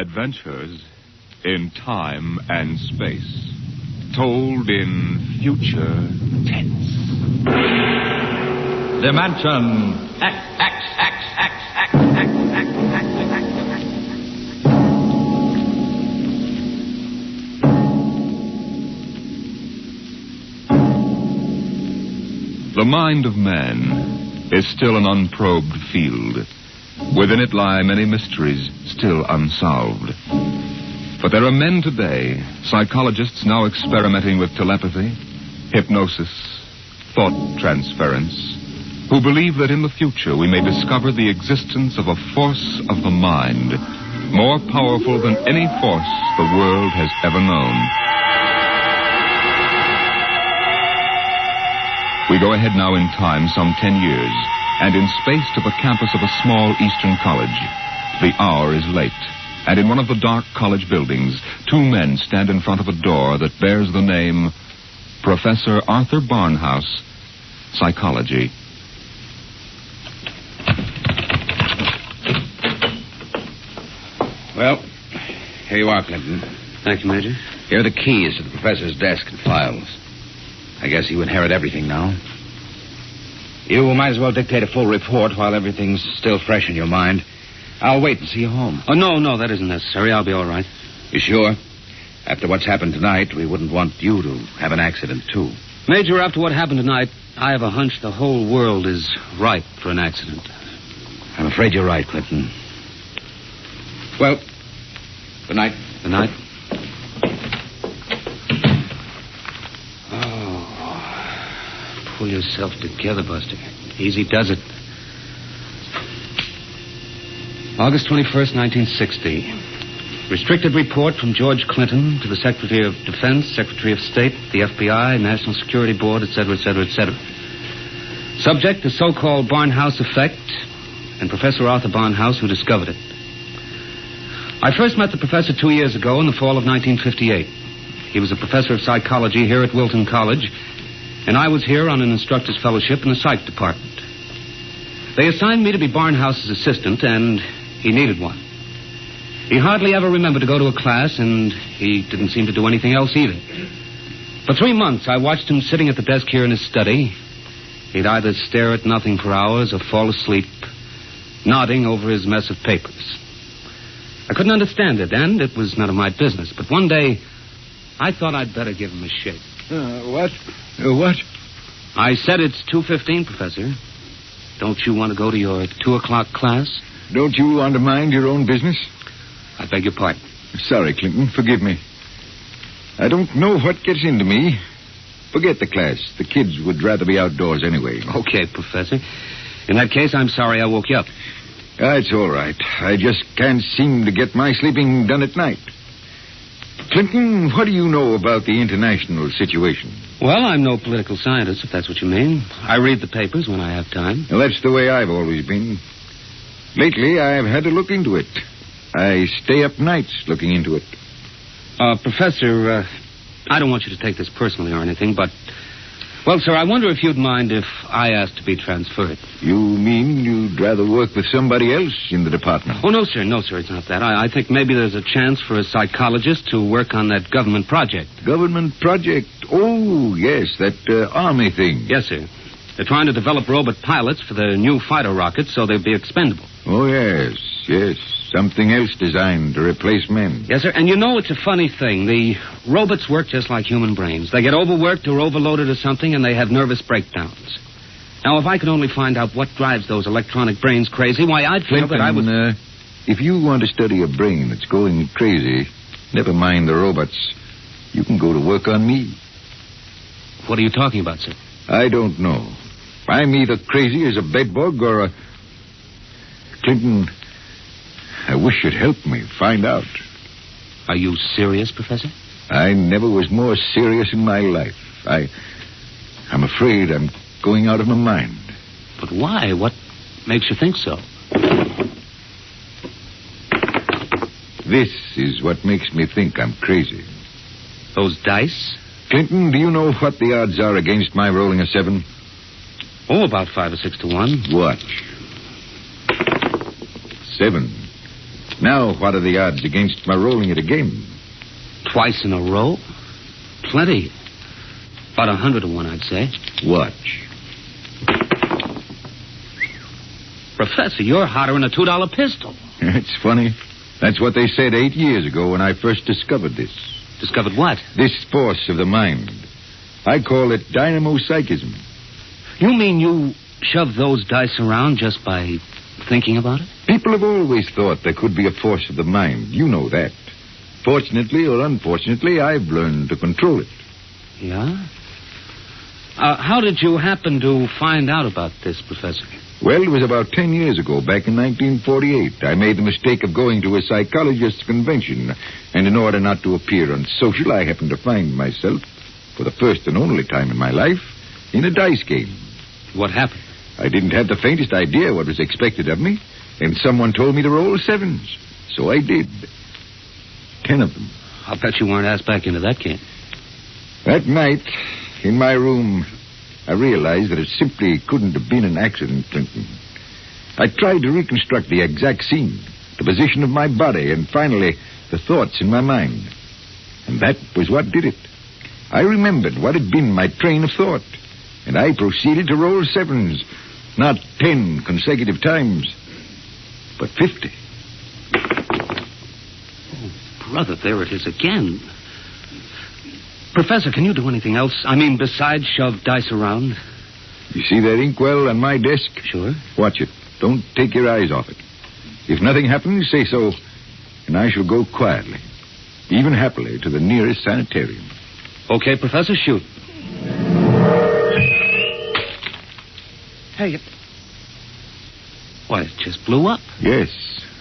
Adventures in time and space, told in future tense. Dimension X. The mind of man is still an unprobed field. Within it lie many mysteries still unsolved. But there are men today, psychologists now experimenting with telepathy, hypnosis, thought transference, who believe that in the future we may discover the existence of a force of the mind more powerful than any force the world has ever known. We go ahead now in time some 10 years, and in space to the campus of a small eastern college. The hour is late, and in one of the dark college buildings, two men stand in front of a door that bears the name Professor Arthur Barnhouse, Psychology. Well, here you are, Clinton. Thank you, Major. Here are the keys to the professor's desk and files. I guess you inherit everything now. You might as well dictate a full report while everything's still fresh in your mind. I'll wait and see you home. Oh, no, that isn't necessary. I'll be all right. You sure? After what's happened tonight, we wouldn't want you to have an accident, too. Major, after what happened tonight, I have a hunch the whole world is ripe for an accident. I'm afraid you're right, Clinton. Well, good night. Good night. Pull yourself together, Buster. Easy does it. August 21st, 1960. Restricted report from George Clinton to the Secretary of Defense, Secretary of State, the FBI, National Security Board, etc., etc., etc. Subject, the so-called Barnhouse effect, and Professor Arthur Barnhouse, who discovered it. I first met the professor 2 years ago in the fall of 1958. He was a professor of psychology here at Wilton College, and I was here on an instructor's fellowship in the psych department. They assigned me to be Barnhouse's assistant, and he needed one. He hardly ever remembered to go to a class, and he didn't seem to do anything else either. For 3 months, I watched him sitting at the desk here in his study. He'd either stare at nothing for hours or fall asleep, nodding over his mess of papers. I couldn't understand it, and it was none of my business. But one day, I thought I'd better give him a shake. What? What? I said it's 2:15, Professor. Don't you want to go to your 2 o'clock class? Don't you want to mind your own business? I beg your pardon. Sorry, Clinton. Forgive me. I don't know what gets into me. Forget the class. The kids would rather be outdoors anyway. Okay, Professor. In that case, I'm sorry I woke you up. It's all right. I just can't seem to get my sleeping done at night. Clinton, what do you know about the international situation? Well, I'm no political scientist, if that's what you mean. I read the papers when I have time. Well, that's the way I've always been. Lately, I've had to look into it. I stay up nights looking into it. Professor, I don't want you to take this personally or anything, but... Well, sir, I wonder if you'd mind if I asked to be transferred. You mean you'd rather work with somebody else in the department? Oh, no, sir, it's not that. I think maybe there's a chance for a psychologist to work on that government project. Government project? Oh, yes, that army thing. Yes, sir. They're trying to develop robot pilots for the new fighter rockets so they'll be expendable. Oh, yes. Something else designed to replace men. Yes, sir. And you know, it's a funny thing. The robots work just like human brains. They get overworked or overloaded or something, and they have nervous breakdowns. Now, if I could only find out what drives those electronic brains crazy, why, I'd feel that I would... If you want to study a brain that's going crazy, never mind the robots. You can go to work on me. What are you talking about, sir? I don't know. I'm either crazy as a bedbug or a... Clinton... I wish you'd help me find out. Are you serious, Professor? I never was more serious in my life. I'm afraid I'm going out of my mind. But why? What makes you think so? This is what makes me think I'm crazy. Those dice? Clinton, do you know what the odds are against my rolling a 7? Oh, about 5 or 6 to 1. Watch. 7. Now, what are the odds against my rolling it again? Twice in a row? Plenty. About 100 to 1, I'd say. Watch. Professor, you're hotter than a $2 pistol. It's funny. That's what they said 8 years ago when I first discovered this. Discovered what? This force of the mind. I call it dynamo-psychism. You mean you shove those dice around just by thinking about it? People have always thought there could be a force of the mind. You know that. Fortunately or unfortunately, I've learned to control it. Yeah? How did you happen to find out about this, Professor? Well, it was about 10 years ago, back in 1948. I made the mistake of going to a psychologist's convention, and in order not to appear unsocial, I happened to find myself, for the first and only time in my life, in a dice game. What happened? I didn't have the faintest idea what was expected of me, and someone told me to roll sevens. So I did. 10 of them. I'll bet you weren't asked back into that game. That night, in my room, I realized that it simply couldn't have been an accident, Clinton. I tried to reconstruct the exact scene, the position of my body, and finally, the thoughts in my mind. And that was what did it. I remembered what had been my train of thought, and I proceeded to roll sevens, not 10 consecutive times, but 50. Oh, brother, there it is again. Professor, can you do anything else? I mean, besides shove dice around? You see that inkwell on my desk? Sure. Watch it. Don't take your eyes off it. If nothing happens, say so, and I shall go quietly, even happily, to the nearest sanitarium. Okay, Professor, shoot. Hey, why, it just blew up. Yes,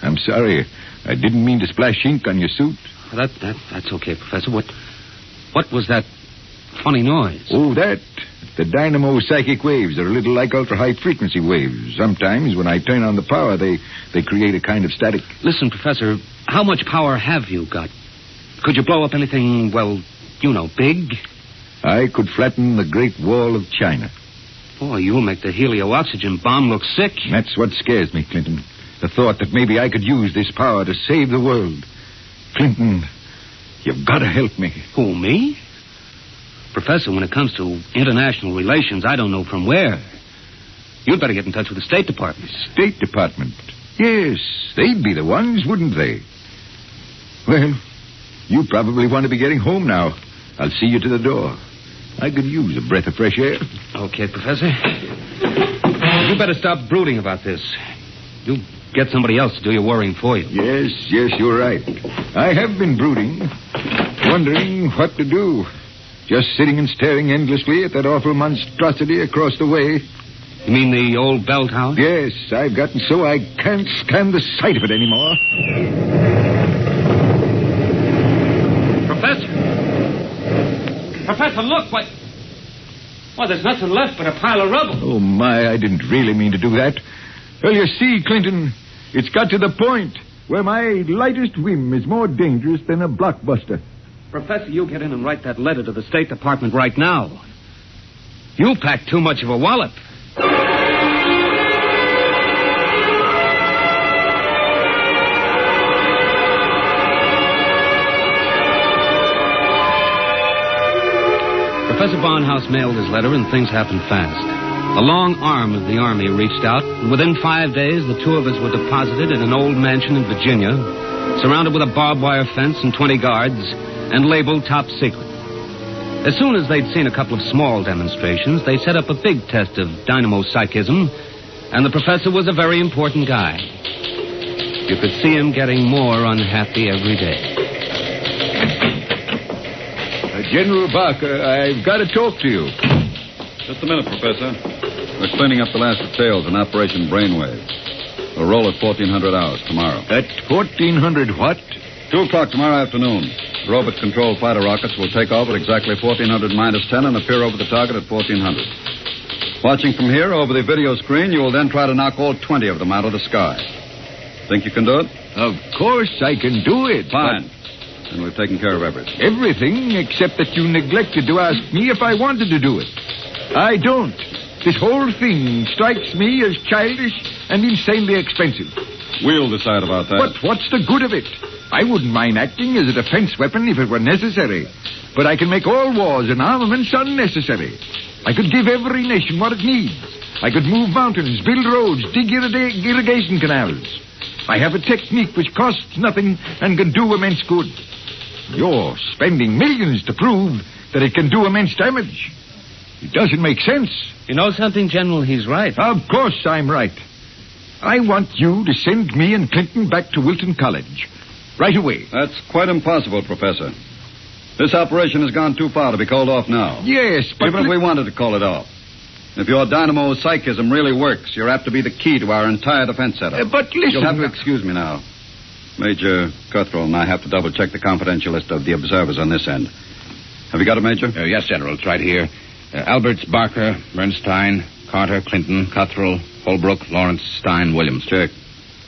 I'm sorry. I didn't mean to splash ink on your suit. That's okay, Professor. What was that funny noise? Oh, that. The dynamo psychic waves are a little like ultra-high frequency waves. Sometimes, when I turn on the power, they create a kind of static. Listen, Professor, how much power have you got? Could you blow up anything, well, you know, big? I could flatten the Great Wall of China. Boy, you'll make the helio-oxygen bomb look sick. That's what scares me, Clinton. The thought that maybe I could use this power to save the world. Clinton, you've got to help me. Who, me? Professor, when it comes to international relations, I don't know from where. You'd better get in touch with the State Department. State Department? Yes, they'd be the ones, wouldn't they? Well, you probably want to be getting home now. I'll see you to the door. I could use a breath of fresh air. Okay, Professor. You better stop brooding about this. You get somebody else to do your worrying for you. Yes, you're right. I have been brooding, wondering what to do. Just sitting and staring endlessly at that awful monstrosity across the way. You mean the old bell tower? Yes, I've gotten so I can't stand the sight of it anymore. Professor, look, what? Well, there's nothing left but a pile of rubble. Oh, my, I didn't really mean to do that. Well, you see, Clinton, it's got to the point where my lightest whim is more dangerous than a blockbuster. Professor, you get in and write that letter to the State Department right now. You packed too much of a wallop. Professor Barnhouse mailed his letter, and things happened fast. A long arm of the Army reached out, and within 5 days, the two of us were deposited in an old mansion in Virginia, surrounded with a barbed wire fence and 20 guards, and labeled top secret. As soon as they'd seen a couple of small demonstrations, they set up a big test of dynamo psychism, and the professor was a very important guy. You could see him getting more unhappy every day. General Barker, I've got to talk to you. Just a minute, Professor. We're cleaning up the last details in Operation Brainwave. We'll roll at 1400 hours tomorrow. At 1400 what? 2 o'clock tomorrow afternoon. Robot-controlled fighter rockets will take off at exactly 1400 minus 10 and appear over the target at 1400. Watching from here over the video screen, you will then try to knock all 20 of them out of the sky. Think you can do it? Of course I can do it. Fine. And we've taken care of everything. Everything except that you neglected to ask me if I wanted to do it. I don't. This whole thing strikes me as childish and insanely expensive. We'll decide about that. But what's the good of it? I wouldn't mind acting as a defense weapon if it were necessary. But I can make all wars and armaments unnecessary. I could give every nation what it needs. I could move mountains, build roads, dig irrigation canals. I have a technique which costs nothing and can do immense good. You're spending millions to prove that it can do immense damage. It doesn't make sense. You know something, General? He's right. Of course I'm right. I want you to send me and Clinton back to Wilton College. Right away. That's quite impossible, Professor. This operation has gone too far to be called off now. Yes, but... Even if we wanted to call it off. If your dynamo psychism really works, you're apt to be the key to our entire defense setup. But listen... You'll have to excuse me now. Major Cuthrell and I have to double-check the confidential list of the observers on this end. Have you got it, Major? Yes, General. It's right here. Alberts, Barker, Bernstein, Carter, Clinton, Cuthrell, Holbrook, Lawrence, Stein, Williams. Check.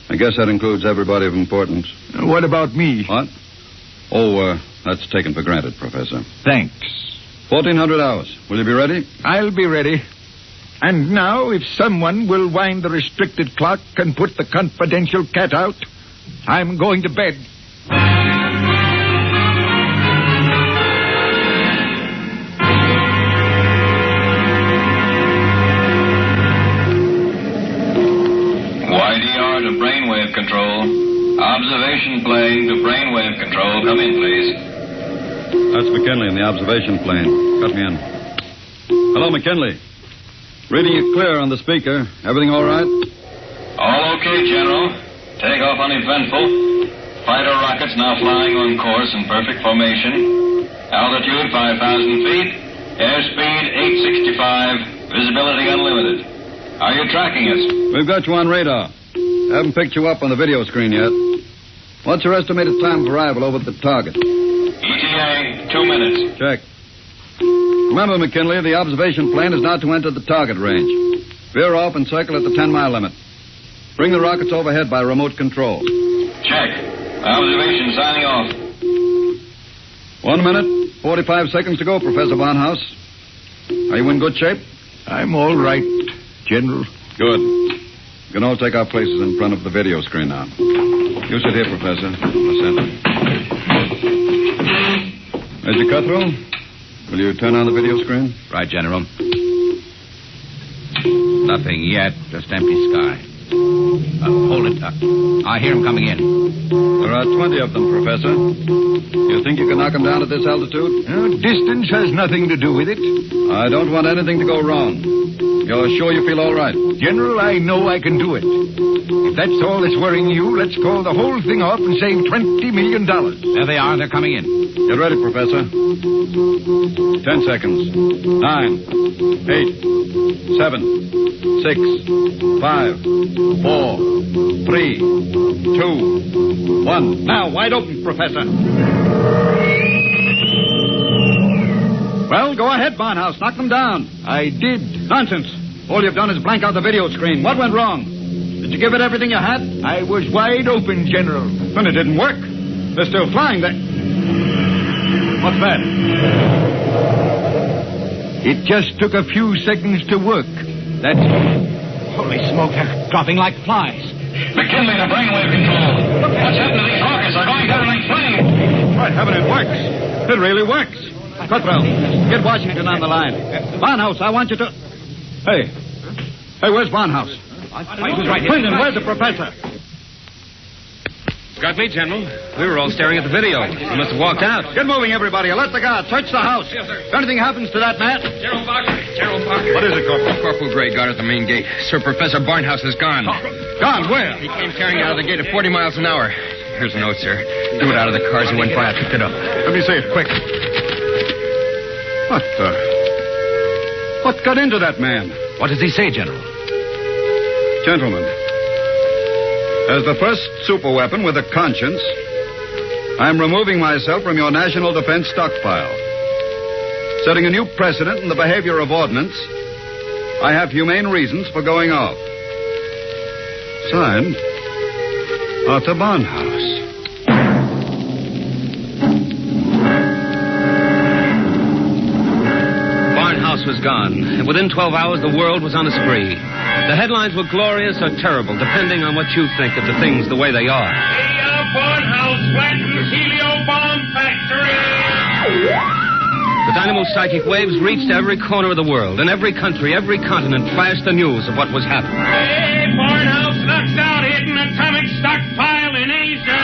I guess that includes everybody of importance. What about me? What? Oh, that's taken for granted, Professor. Thanks. 1400 hours. Will you be ready? I'll be ready. And now, if someone will wind the restricted clock and put the confidential cat out, I'm going to bed. YDR to brainwave control. Observation plane to brainwave control. Come in, please. That's McKinley in the observation plane. Cut me in. Hello, McKinley. Reading you clear on the speaker. Everything all right? All okay, General. Takeoff uneventful. Fighter rockets now flying on course in perfect formation. Altitude 5,000 feet. Airspeed 865. Visibility unlimited. Are you tracking us? We've got you on radar. Haven't picked you up on the video screen yet. What's your estimated time of arrival over at the target? ETA, 2 minutes. Check. Remember, McKinley, the observation plane is not to enter the target range. Veer off and circle at the 10-mile limit. Bring the rockets overhead by remote control. Check. Observation signing off. 1 minute, 45 seconds to go, Professor Barnhouse. Are you in good shape? I'm all right, General. Good. You can all take our places in front of the video screen now. You sit here, Professor. Major Cuthrell, will you turn on the video screen? Right, General. Nothing yet. Just empty sky. Hold it. I hear him coming in. There are 20 of them, Professor. You think you can knock them down at this altitude? Distance has nothing to do with it. I don't want anything to go wrong. You're sure you feel all right? General, I know I can do it. If that's all that's worrying you, let's call the whole thing off and save $20 million. There they are. They're coming in. Get ready, Professor. 10 seconds. 9, 8, 7, 6, 5, 4, 3, 2, 1. Now, wide open, Professor. Well, go ahead, Barnhouse. Knock them down. I did. Nonsense. All you've done is blank out the video screen. What went wrong? Did you give it everything you had? I was wide open, General. Then it didn't work. They're still flying. What's that? It just took a few seconds to work. That's... Holy smoke, they're dropping like flies. McKinley to brainwave control. What's happened to these rockets? They're going down like flames. By heaven, it works. It really works. Cuthrell, get Washington on the line. Barnhouse, I want you to... Hey, where's Barnhouse? He was right here. Clinton, where's the professor? Got me, General. We were all staring at the video. He must have walked out. Get moving, everybody. Alert the guard. Search the house. Yes, sir. If anything happens to that man... General Barker. General Barker. What is it, Corporal? Corporal Gray guard at the main gate. Sir, Professor Barnhouse is gone. Gone, where? He came carrying out of the gate at 40 miles an hour. Here's a note, sir. Threw it out of the car as he went by. I picked it up. Let me see it, quick. What got into that man? What does he say, General? Gentlemen, as the first superweapon with a conscience, I'm removing myself from your national defense stockpile. Setting a new precedent in the behavior of ordnance, I have humane reasons for going off. Signed, Arthur Barnhouse. Barnhouse was gone, and within 12 hours, the world was on a spree. The headlines were glorious or terrible, depending on what you think of the things the way they are. Barnhouse flattens helio bomb factory. The dynamo's psychic waves reached every corner of the world. In every country, every continent flashed the news of what was happening. Hey, Barnhouse knocks out hidden atomic stockpile in Asia.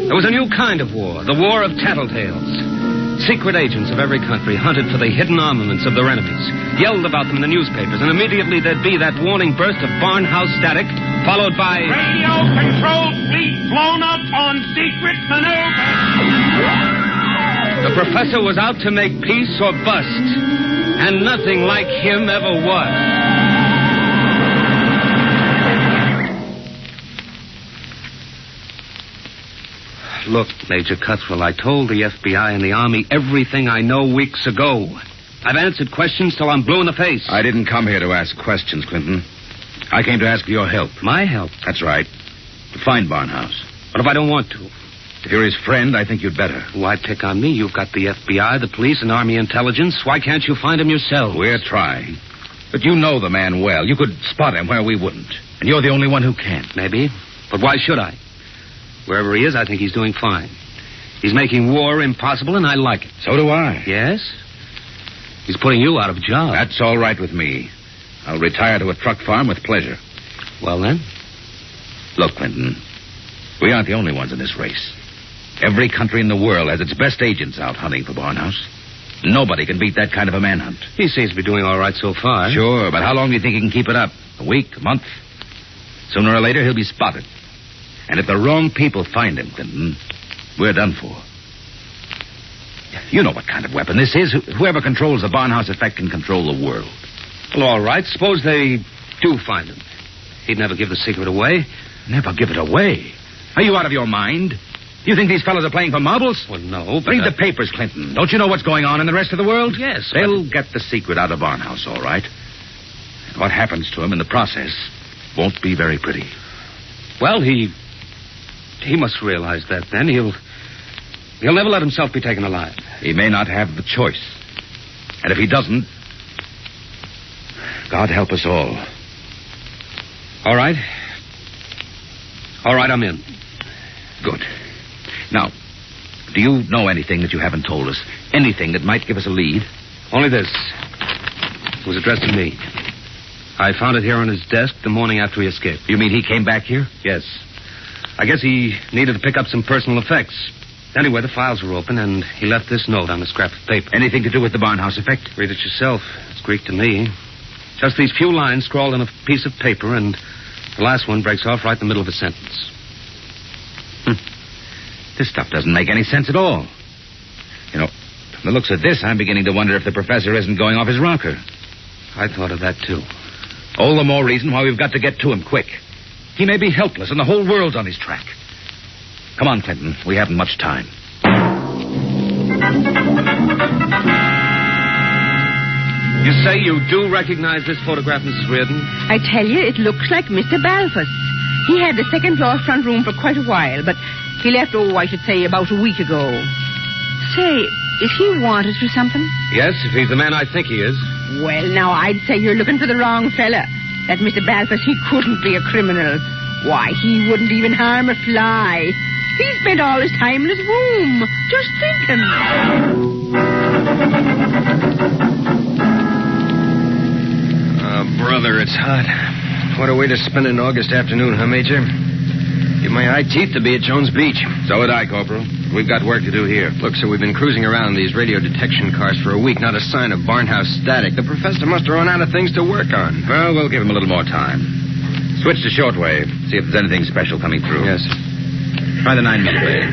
There was a new kind of war, the war of tattletales. Secret agents of every country hunted for the hidden armaments of their enemies, yelled about them in the newspapers, and immediately there'd be that warning burst of Barnhouse static, followed by... Radio-controlled fleet blown up on secret maneuver. The professor was out to make peace or bust, and nothing like him ever was. Look, Major Cuthrell, I told the FBI and the Army everything I know weeks ago. I've answered questions till I'm blue in the face. I didn't come here to ask questions, Clinton. I came to ask for your help. My help? That's right. To find Barnhouse. What if I don't want to? If you're his friend, I think you'd better. Why pick on me? You've got the FBI, the police, and Army intelligence. Why can't you find him yourself? We're trying. But you know the man well. You could spot him where we wouldn't. And you're the only one who can. Maybe. But why should I? Wherever he is, I think he's doing fine. He's making war impossible, and I like it. So do I. Yes? He's putting you out of a job. That's all right with me. I'll retire to a truck farm with pleasure. Well, then? Look, Clinton, we aren't the only ones in this race. Every country in the world has its best agents out hunting for Barnhouse. Nobody can beat that kind of a manhunt. He seems to be doing all right so far. Sure, but how long do you think he can keep it up? A week? A month? Sooner or later, he'll be spotted. And if the wrong people find him, Clinton, we're done for. You know what kind of weapon this is. Whoever controls the Barnhouse effect can control the world. Well, all right. Suppose they do find him. He'd never give the secret away. Never give it away? Are you out of your mind? You think these fellows are playing for marbles? Well, no, but... Read the papers, Clinton. Don't you know what's going on in the rest of the world? Yes, They'll get the secret out of Barnhouse, all right. And what happens to him in the process won't be very pretty. Well, he must realize that then. He'll never let himself be taken alive. He may not have the choice. And if he doesn't, God help us all. All right. All right, I'm in. Good. Now, do you know anything that you haven't told us? Anything that might give us a lead? Only this. It was addressed to me. I found it here on his desk the morning after he escaped. You mean he came back here? Yes. I guess he needed to pick up some personal effects. Anyway, the files were open, and he left this note on a scrap of paper. Anything to do with the Barnhouse effect? Read it yourself. It's Greek to me. Just these few lines scrawled on a piece of paper, and the last one breaks off right in the middle of a sentence. This stuff doesn't make any sense at all. You know, from the looks of this, I'm beginning to wonder if the professor isn't going off his rocker. I thought of that, too. All the more reason why we've got to get to him quick. He may be helpless, and the whole world's on his track. Come on, Clinton. We haven't much time. You say you do recognize this photograph, Mrs. Reardon? I tell you, it looks like Mr. Balfour's. He had the second-floor front room for quite a while, but he left, I should say, about a week ago. Say, is he wanted for something? Yes, if he's the man I think he is. Well, now, I'd say you're looking for the wrong fella. That Mr. Balfour, he couldn't be a criminal. Why, he wouldn't even harm a fly. He spent all his time in his room, just thinking. Brother, it's hot. What a way to spend an August afternoon, huh, Major? Give my eye teeth to be at Jones Beach. So would I, Corporal. We've got work to do here. Look, sir, we've been cruising around these radio detection cars for a week. Not a sign of Barnhouse static. The professor must have run out of things to work on. Well, we'll give him a little more time. Switch to shortwave. See if there's anything special coming through. Yes. Try the 9-meter wave.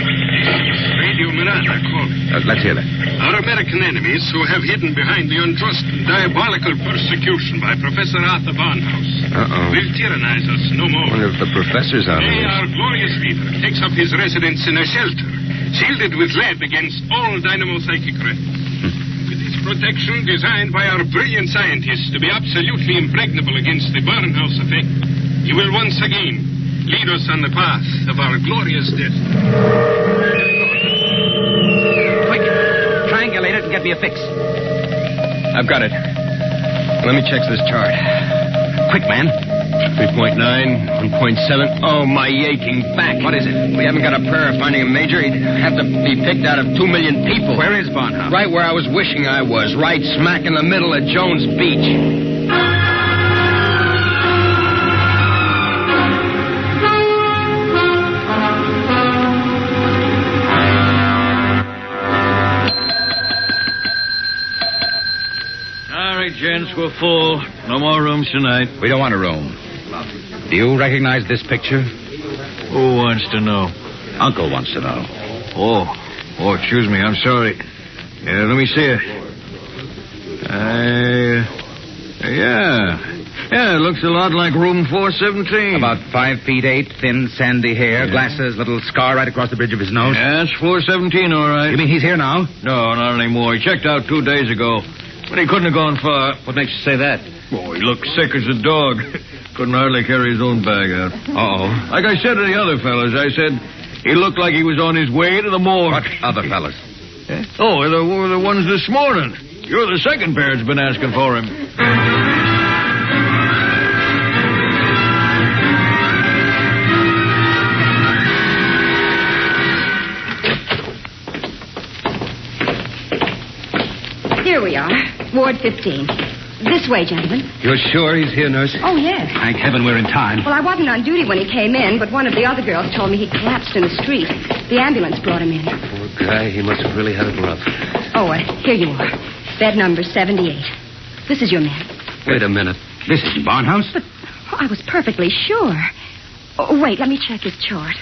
Radio Miranda calling. Let's hear that. Our American enemies who have hidden behind the unjust and diabolical persecution by Professor Arthur Barnhouse will tyrannize us no more. I wonder if the professor's on Today, this. our glorious leader takes up his residence in a shelter, shielded with lead against all dynamo-psychic rays. With its protection designed by our brilliant scientists to be absolutely impregnable against the Barnhouse effect, he will once again lead us on the path of our glorious death. Quick, triangulate it and get me a fix. I've got it. Let me check this chart. Quick, man. 3.9, 1.7. Oh, my aching back. What is it? We haven't got a prayer of finding a major. He'd have to be picked out of 2 million people. Where is Barnhouse? Right where I was wishing I was. Right smack in the middle of Jones Beach. Gents, we're full. No more rooms tonight. We don't want a room. Do you recognize this picture? Who wants to know? Uncle wants to know. Oh, excuse me. I'm sorry. Let me see it. Yeah, it looks a lot like room 417. About 5 feet 8, thin, sandy hair, glasses, little scar right across the bridge of his nose. Yeah, it's 417, all right. You mean he's here now? No, not anymore. He checked out 2 days ago. But he couldn't have gone far. What makes you say that? Oh, he looked sick as a dog. Couldn't hardly carry his own bag out. Uh-oh. Like I said to the other fellas, I said he looked like he was on his way to the morgue. What other fellas? Oh, the ones this morning. You're the second pair that's been asking for him. Here we are, Ward 15. This way, gentlemen. You're sure he's here, nurse? Oh, yes. Thank heaven we're in time. Well, I wasn't on duty when he came in, but one of the other girls told me he collapsed in the street. The ambulance brought him in. Poor guy, he must have really had it rough. Oh, here you are. Bed number 78. This is your man. Wait a minute. This is Barnhouse? But I was perfectly sure. Oh, wait, let me check his chart.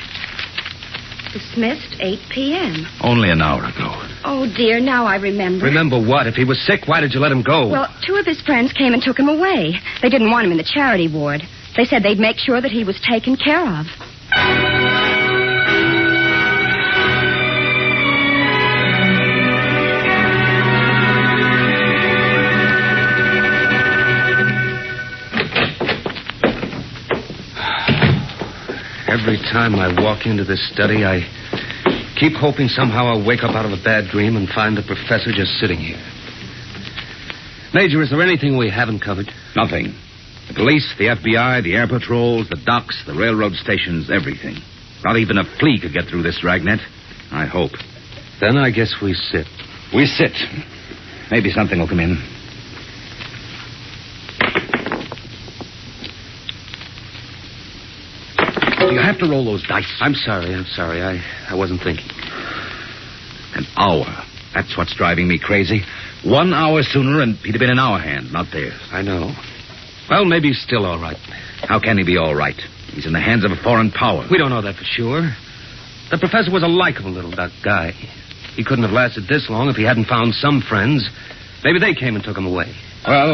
Dismissed 8 p.m. Only an hour ago. Oh, dear, now I remember. Remember what? If he was sick, why did you let him go? Well, 2 of his friends came and took him away. They didn't want him in the charity ward. They said they'd make sure that he was taken care of. Every time I walk into this study, I keep hoping somehow I'll wake up out of a bad dream and find the professor just sitting here. Major, is there anything we haven't covered? Nothing. The police, the FBI, the air patrols, the docks, the railroad stations, everything. Not even a flea could get through this dragnet. I hope. Then I guess we sit. We sit. Maybe something will come in. You have to roll those dice. I'm sorry. I wasn't thinking. An hour. That's what's driving me crazy. 1 hour sooner and he'd have been in our hand, not theirs. I know. Well, maybe he's still all right. How can he be all right? He's in the hands of a foreign power. We don't know that for sure. The professor was a likable little guy. He couldn't have lasted this long if he hadn't found some friends. Maybe they came and took him away. Well,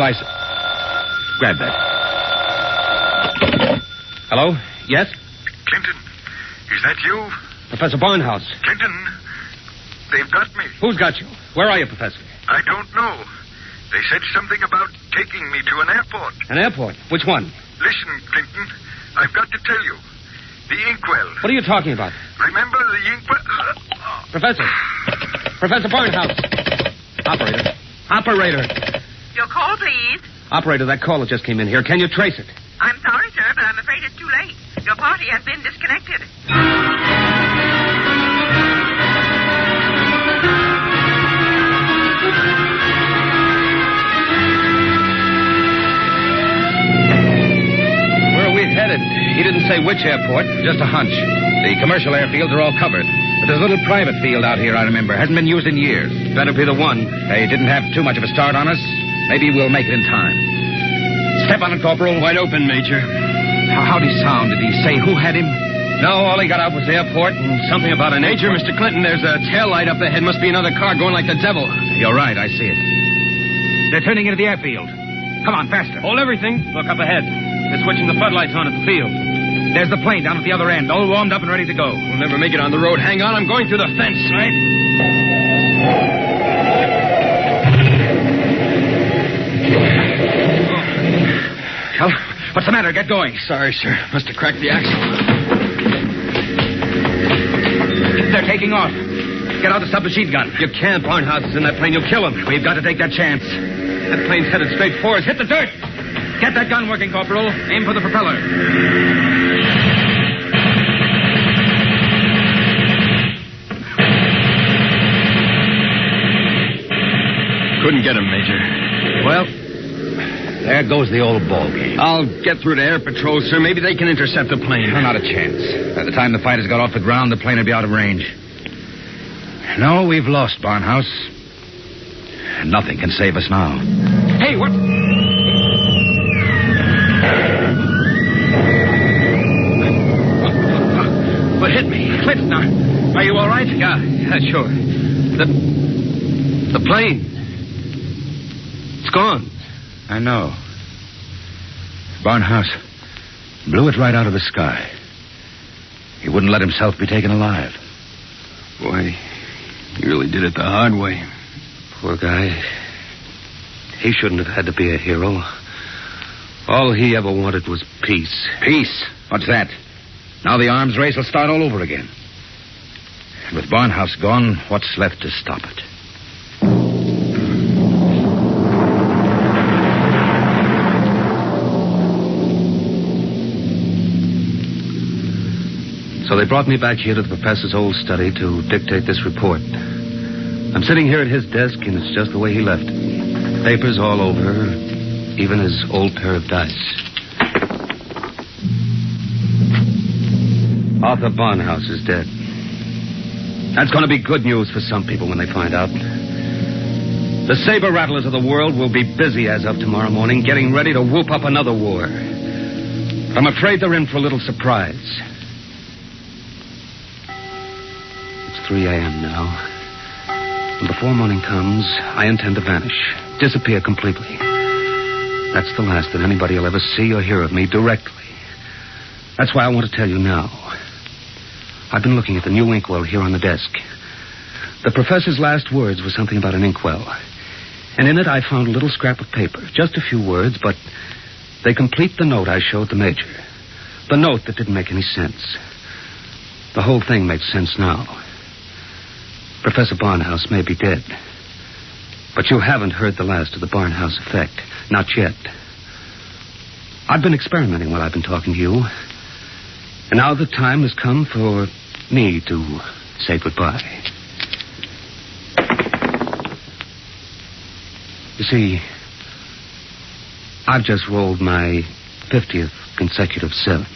grab that. Hello? Yes? Clinton, is that you? Professor Barnhouse. Clinton, they've got me. Who's got you? Where are you, Professor? I don't know. They said something about taking me to an airport. An airport? Which one? Listen, Clinton, I've got to tell you. The inkwell. What are you talking about? Remember the inkwell? Professor. Professor Barnhouse. Operator. Your call, please. Operator, that caller just came in here. Can you trace it? I'm sorry, sir, but I'm afraid it's too late. Your party has been disconnected. Where are we headed? He didn't say which airport. Just a hunch. The commercial airfields are all covered. But there's a little private field out here, I remember. Hasn't been used in years. Better be the one. They didn't have too much of a start on us. Maybe we'll make it in time. Step on it, Corporal. Wide open, Major. How'd he sound? Did he say who had him? No, all he got out was airport and something about an Major, Mr. Clinton, there's a tail light up ahead. Must be another car going like the devil. You're right, I see it. They're turning into the airfield. Come on, faster. Hold everything. Look up ahead. They're switching the floodlights on at the field. There's the plane down at the other end, all warmed up and ready to go. We'll never make it on the road. Hang on, I'm going through the fence. Right. Well, what's the matter? Get going. Sorry, sir. Must have cracked the axle. They're taking off. Get out the submachine gun. You can't. Barnhouse is in that plane. You'll kill him. We've got to take that chance. That plane's headed straight for us. Hit the dirt. Get that gun working, Corporal. Aim for the propeller. Couldn't get him, Major. Well, there goes the old ball game. I'll get through to Air Patrol, sir. Maybe they can intercept the plane. No, not a chance. By the time the fighters got off the ground, the plane would be out of range. No, we've lost, Barnhouse. Nothing can save us now. Hey, what? What hit me? Cliff, now. Are you all right? Yeah, sure. The plane. It's gone. I know. Barnhouse blew it right out of the sky. He wouldn't let himself be taken alive. Boy, he really did it the hard way. Poor guy. He shouldn't have had to be a hero. All he ever wanted was peace. Peace? What's that? Now the arms race will start all over again. And with Barnhouse gone, what's left to stop it? So they brought me back here to the professor's old study to dictate this report. I'm sitting here at his desk, and it's just the way he left it. Papers all over, even his old pair of dice. Arthur Barnhouse is dead. That's going to be good news for some people when they find out. The saber rattlers of the world will be busy as of tomorrow morning, getting ready to whoop up another war. But I'm afraid they're in for a little surprise. 3 a.m. now. And before morning comes, I intend to vanish, disappear completely. That's the last that anybody will ever see or hear of me directly. That's why I want to tell you now. I've been looking at the new inkwell here on the desk. The professor's last words were something about an inkwell. And in it I found a little scrap of paper. Just a few words, but they complete the note I showed the major. The note that didn't make any sense. The whole thing makes sense now. Professor Barnhouse may be dead. But you haven't heard the last of the Barnhouse effect. Not yet. I've been experimenting while I've been talking to you. And now the time has come for me to say goodbye. You see, I've just rolled my 50th consecutive 7.